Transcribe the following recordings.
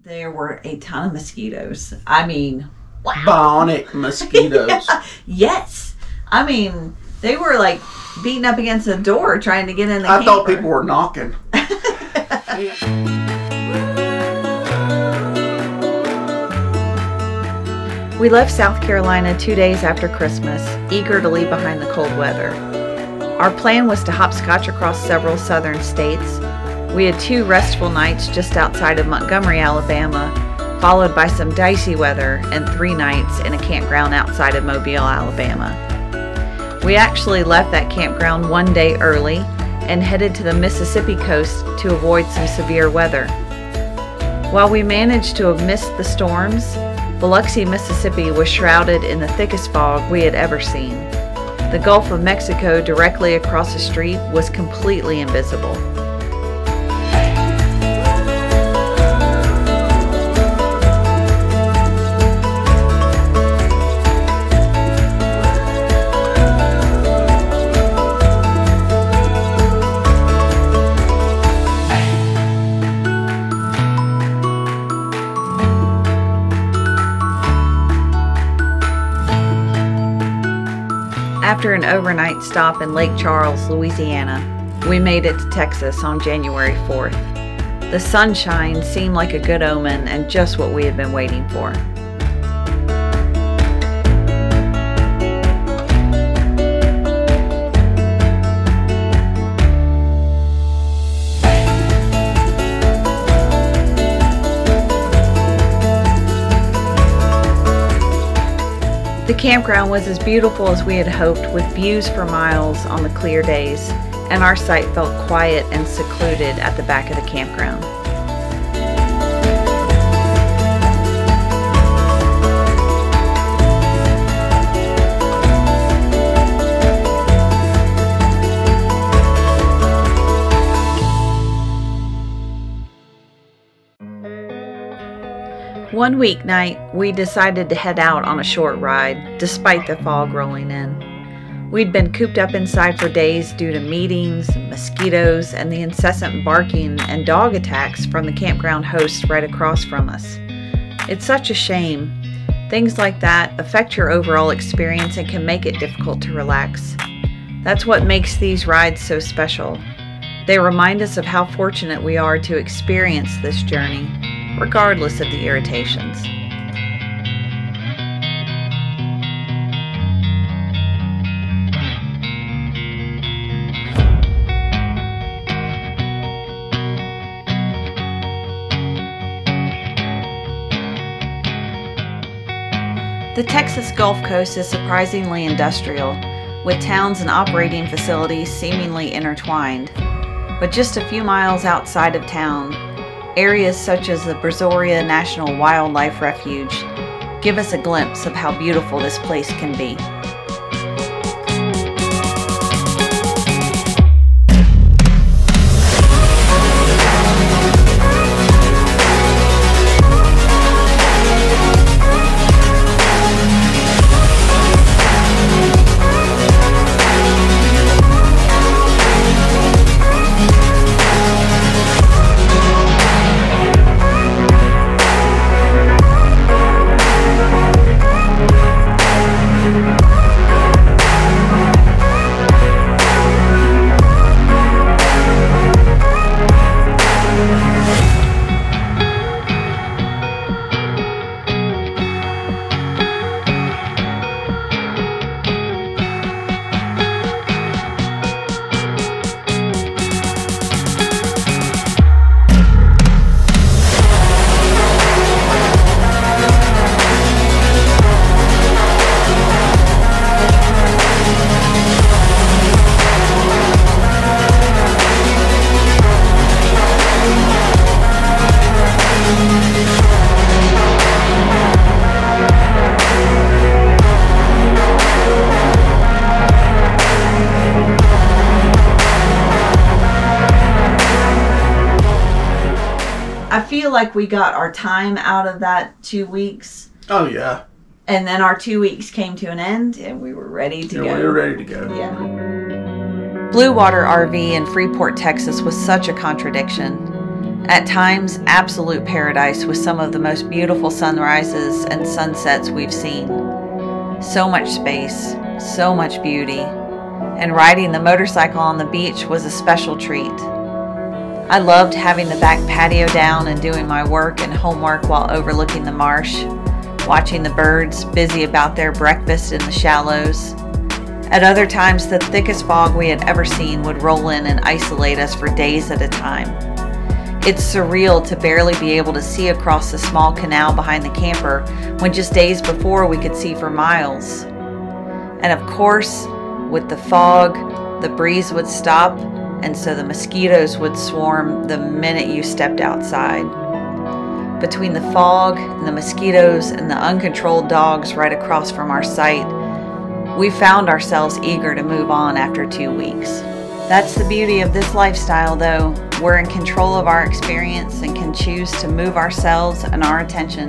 There were a ton of mosquitoes. I mean, wow. Bionic mosquitoes. Yeah. Yes. I mean, they were like beating up against the door trying to get in the camper. I thought people were knocking. We left South Carolina 2 days after Christmas, eager to leave behind the cold weather. Our plan was to hopscotch across several southern states. We had 2 restful nights just outside of Montgomery, Alabama, followed by some dicey weather and 3 nights in a campground outside of Mobile, Alabama. We actually left that campground 1 day early and headed to the Mississippi coast to avoid some severe weather. While we managed to have missed the storms, Biloxi, Mississippi was shrouded in the thickest fog we had ever seen. The Gulf of Mexico directly across the street was completely invisible. After an overnight stop in Lake Charles, Louisiana, we made it to Texas on January 4th. The sunshine seemed like a good omen and just what we had been waiting for. The campground was as beautiful as we had hoped, with views for miles on the clear days, and our site felt quiet and secluded at the back of the campground. One weeknight, we decided to head out on a short ride, despite the fog rolling in. We'd been cooped up inside for days due to meetings, mosquitoes, and the incessant barking and dog attacks from the campground host right across from us. It's such a shame. Things like that affect your overall experience and can make it difficult to relax. That's what makes these rides so special. They remind us of how fortunate we are to experience this journey, regardless of the irritations. The Texas Gulf Coast is surprisingly industrial, with towns and operating facilities seemingly intertwined. But just a few miles outside of town, areas such as the Brazoria National Wildlife Refuge give us a glimpse of how beautiful this place can be. I feel like we got our time out of that 2 weeks. Oh, yeah. And then our 2 weeks came to an end, and we were ready to go. We were ready to go. Yeah. Blue Water RV in Freeport, Texas was such a contradiction. At times, absolute paradise with some of the most beautiful sunrises and sunsets we've seen. So much space, so much beauty, and riding the motorcycle on the beach was a special treat. I loved having the back patio down and doing my work and homework while overlooking the marsh, watching the birds busy about their breakfast in the shallows. At other times, the thickest fog we had ever seen would roll in and isolate us for days at a time. It's surreal to barely be able to see across the small canal behind the camper when just days before we could see for miles. And of course, with the fog, the breeze would stop, and so the mosquitoes would swarm the minute you stepped outside. Between the fog and the mosquitoes and the uncontrolled dogs right across from our site, we found ourselves eager to move on after 2 weeks. That's the beauty of this lifestyle, though. We're in control of our experience and can choose to move ourselves and our attention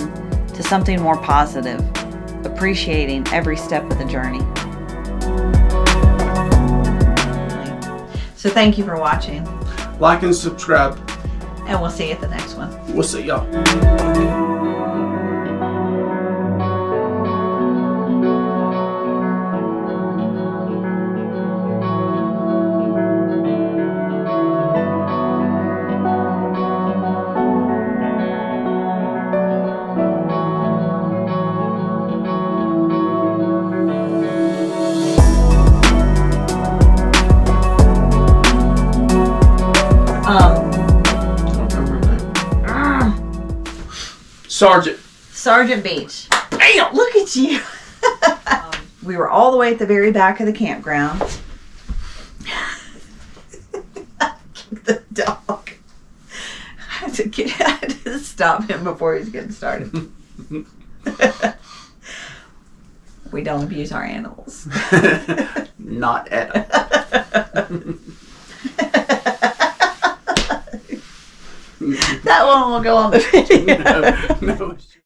to something more positive, appreciating every step of the journey. So thank you for watching. Like and subscribe. And we'll see you at the next one. We'll see y'all. Sergeant Beach. Damn! Look at you. We were all the way at the very back of the campground. The dog. I had to stop him before he was getting started. We don't abuse our animals. Not at all. That one will go on the video. No.